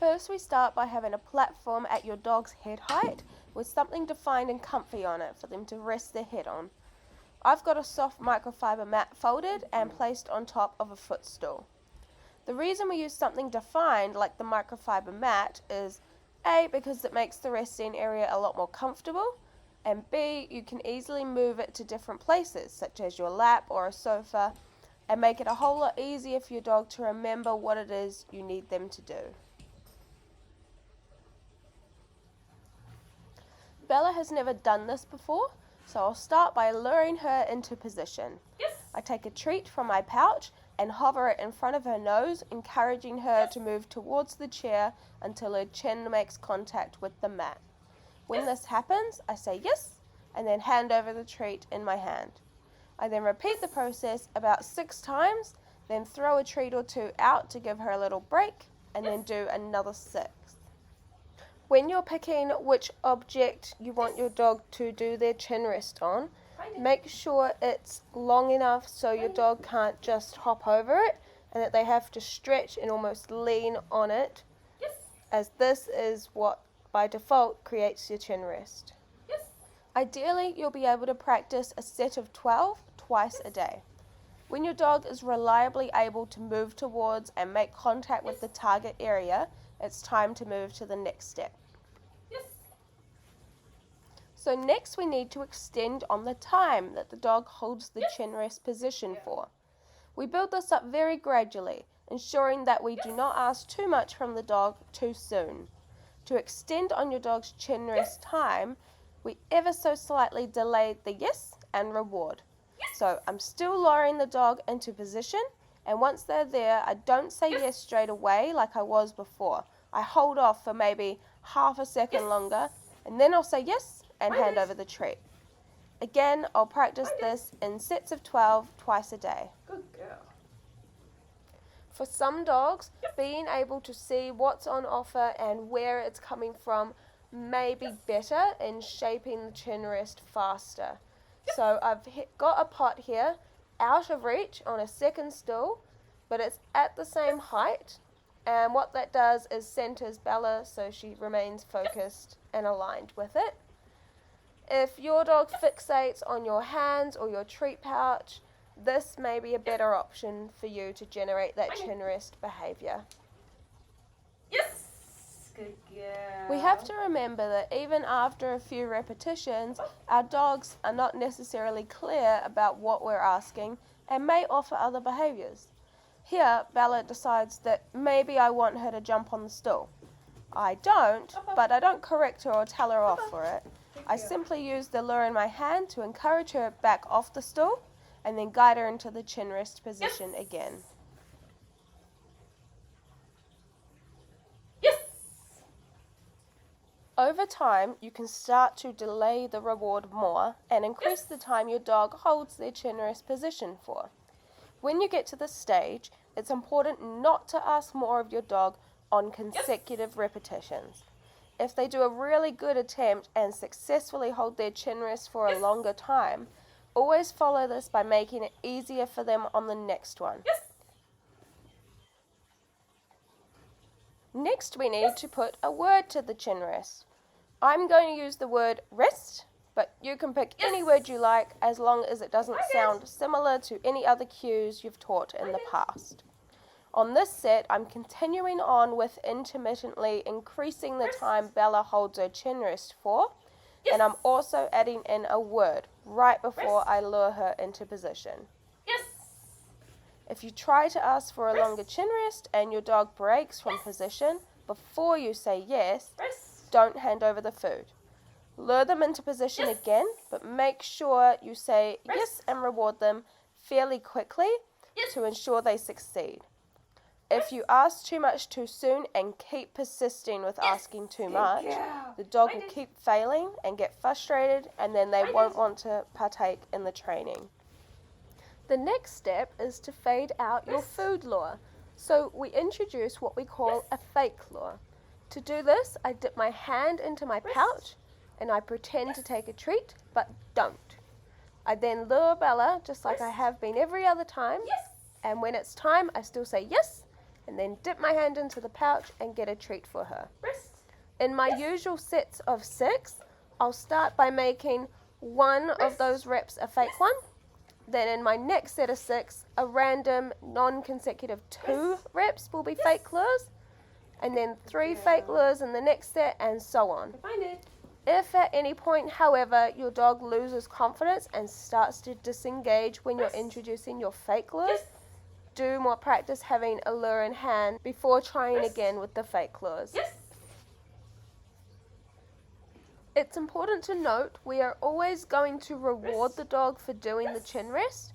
First, we start by having a platform at your dog's head height with something defined and comfy on it for them to rest their head on. I've got a soft microfiber mat folded and placed on top of a footstool. The reason we use something defined like the microfiber mat is A, because it makes the resting area a lot more comfortable, and B, you can easily move it to different places such as your lap or a sofa and make it a whole lot easier for your dog to remember what it is you need them to do. Bella has never done this before, so I'll start by luring her into position. Yes. I take a treat from my pouch and hover it in front of her nose, encouraging her to move towards the chair until her chin makes contact with the mat. When this happens, I say yes, and then hand over the treat in my hand. I then repeat the process about 6 times, then throw a treat or two out to give her a little break, and then do another 6. When you're picking which object you want your dog to do their chin rest on, make sure it's long enough so your dog can't just hop over it and that they have to stretch and almost lean on it, as this is what by default creates your chin rest. Ideally, you'll be able to practice a set of 12 twice a day. When your dog is reliably able to move towards and make contact with the target area, it's time to move to the next step. So next we need to extend on the time that the dog holds the chin rest position for. We build this up very gradually, ensuring that we do not ask too much from the dog too soon. To extend on your dog's chin rest time, we ever so slightly delay the yes and reward. So I'm still lowering the dog into position, and once they're there, I don't say yes straight away like I was before. I hold off for maybe half a second longer, and then I'll say yes and hand over the treat. Again, I'll practice this in sets of 12 twice a day. Good girl. For some dogs, being able to see what's on offer and where it's coming from may be better in shaping the chin rest faster. So I've got a pot here out of reach on a second stool, but it's at the same height, and what that does is centers Bella so she remains focused and aligned with it. If your dog fixates on your hands or your treat pouch, this may be a better option for you to generate that chin rest behavior. Yes. Good girl. We have to remember that even after a few repetitions, our dogs are not necessarily clear about what we're asking and may offer other behaviors. Here, Bella decides that maybe I want her to jump on the stool. I don't, but I don't correct her or tell her off for it. I simply use the lure in my hand to encourage her back off the stool and then guide her into the chin rest position again. Yes. Over time, you can start to delay the reward more and increase the time your dog holds their chin rest position for. When you get to this stage, it's important not to ask more of your dog on consecutive repetitions. If they do a really good attempt and successfully hold their chin rest for a longer time, always follow this by making it easier for them on the next one. Next, we need to put a word to the chin rest. I'm going to use the word rest, but you can pick any word you like as long as it doesn't sound similar to any other cues you've taught in the past. On this set, I'm continuing on with intermittently increasing the time Bella holds her chin rest for, and I'm also adding in a word right before I lure her into position. If you try to ask for a longer chin rest and your dog breaks from position before you say yes, don't hand over the food. Lure them into position again, but make sure you say yes and reward them fairly quickly to ensure they succeed. If you ask too much too soon and keep persisting with asking too much, the dog will keep failing and get frustrated, and then they won't want to partake in the training. The next step is to fade out your food lure. So we introduce what we call a fake lure. To do this, I dip my hand into my pouch and I pretend to take a treat, but don't. I then lure Bella just like I have been every other time, and when it's time, I still say yes, and then dip my hand into the pouch and get a treat for her. Wrist. In my usual sets of 6, I'll start by making one of those reps a fake one. Then in my next set of 6, a random non-consecutive 2 reps will be fake lures, and then 3 fake lures in the next set, and so on. Find it. If at any point, however, your dog loses confidence and starts to disengage when you're introducing your fake lures, do more practice having a lure in hand before trying again with the fake lures. Yes. It's important to note we are always going to reward the dog for doing the chin rest,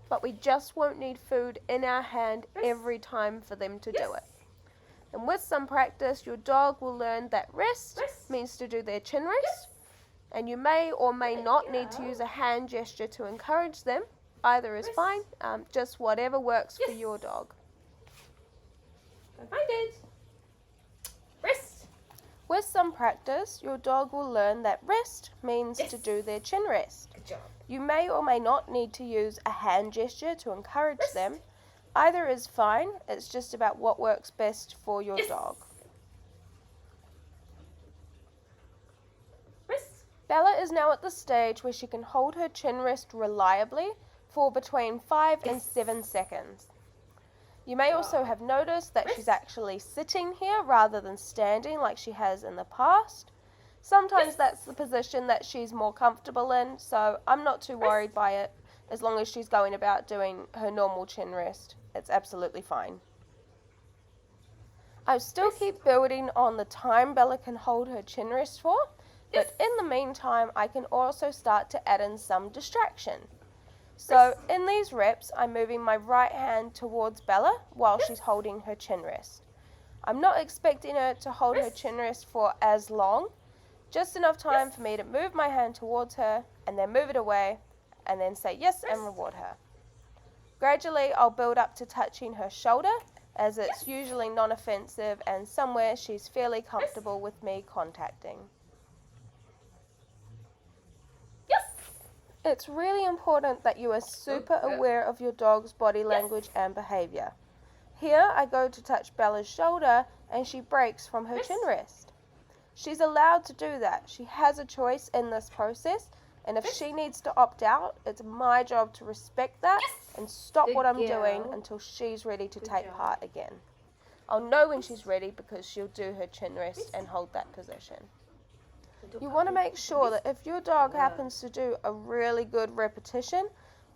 but we just won't need food in our hand every time for them to do it. And with some practice, your dog will learn that rest means to do their chin rest, and you may or may not need to use a hand gesture to encourage them. Either is fine, just whatever works for your dog. Find it. Wrist. With some practice, your dog will learn that rest means to do their chin rest. Good job. You may or may not need to use a hand gesture to encourage them. Either is fine, it's just about what works best for your dog. Wrist. Bella is now at the stage where she can hold her chin rest reliably for between 5 and 7 seconds. You may also have noticed that she's actually sitting here rather than standing like she has in the past. Sometimes that's the position that she's more comfortable in, so I'm not too worried by it as long as she's going about doing her normal chin rest. It's absolutely fine. I still keep building on the time Bella can hold her chin rest for, but in the meantime I can also start to add in some distraction. So in these reps, I'm moving my right hand towards Bella while she's holding her chin rest. I'm not expecting her to hold her chin rest for as long, just enough time for me to move my hand towards her and then move it away and then say yes and reward her. Gradually, I'll build up to touching her shoulder as it's usually non-offensive and somewhere she's fairly comfortable with me contacting. It's really important that you are super aware of your dog's body language and behavior. Here I go to touch Bella's shoulder and she breaks from her chin rest. She's allowed to do that. She has a choice in this process, and if she needs to opt out, it's my job to respect that and stop what I'm doing until she's ready to take part again. I'll know when she's ready because she'll do her chin rest and hold that position. You want to make sure that if your dog happens to do a really good repetition,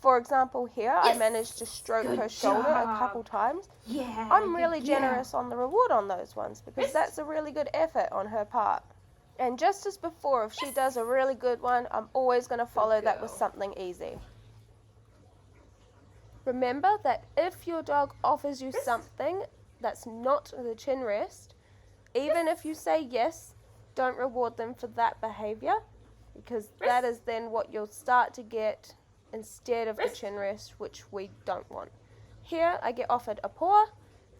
for example here, I managed to stroke her shoulder a couple times, I'm really generous on the reward on those ones because that's a really good effort on her part. And just as before, if she does a really good one, I'm always going to follow that with something easy. Remember that if your dog offers you something that's not the chin rest, even if you say yes, don't reward them for that behavior because that is then what you'll start to get instead of the chin rest, which we don't want. Here I get offered a paw,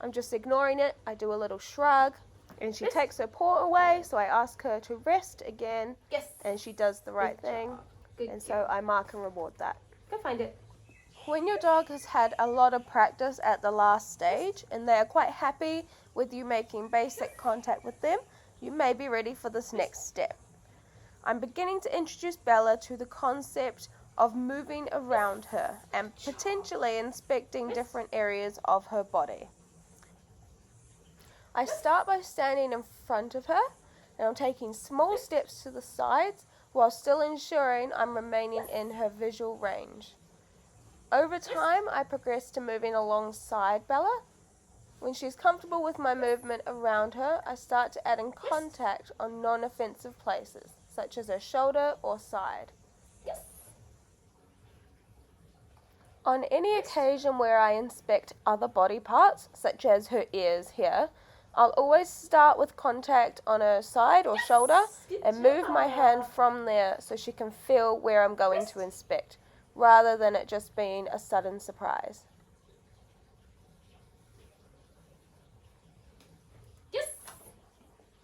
I'm just ignoring it, I do a little shrug and she takes her paw away, so I ask her to rest again and she does the right thing and so I mark and reward that. Go find it. When your dog has had a lot of practice at the last stage and they are quite happy with you making basic contact with them, you may be ready for this next step. I'm beginning to introduce Bella to the concept of moving around her and potentially inspecting different areas of her body. I start by standing in front of her and I'm taking small steps to the sides while still ensuring I'm remaining in her visual range. Over time, I progress to moving alongside Bella. When she's comfortable with my movement around her, I start to add in contact on non-offensive places, such as her shoulder or side. On any occasion where I inspect other body parts, such as her ears here, I'll always start with contact on her side or shoulder and move my hand from there so she can feel where I'm going to inspect, rather than it just being a sudden surprise.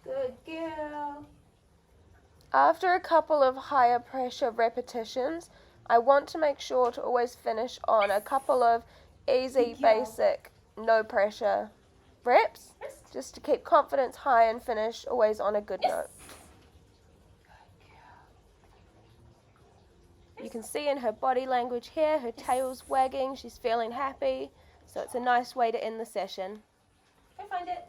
Good girl. After a couple of higher pressure repetitions, I want to make sure to always finish on a couple of easy, basic, no pressure reps, Wrist. just to keep confidence high and finish always on a good Yes. note. You can see in her body language here, her tail's wagging, she's feeling happy, so it's a nice way to end the session. Go find it.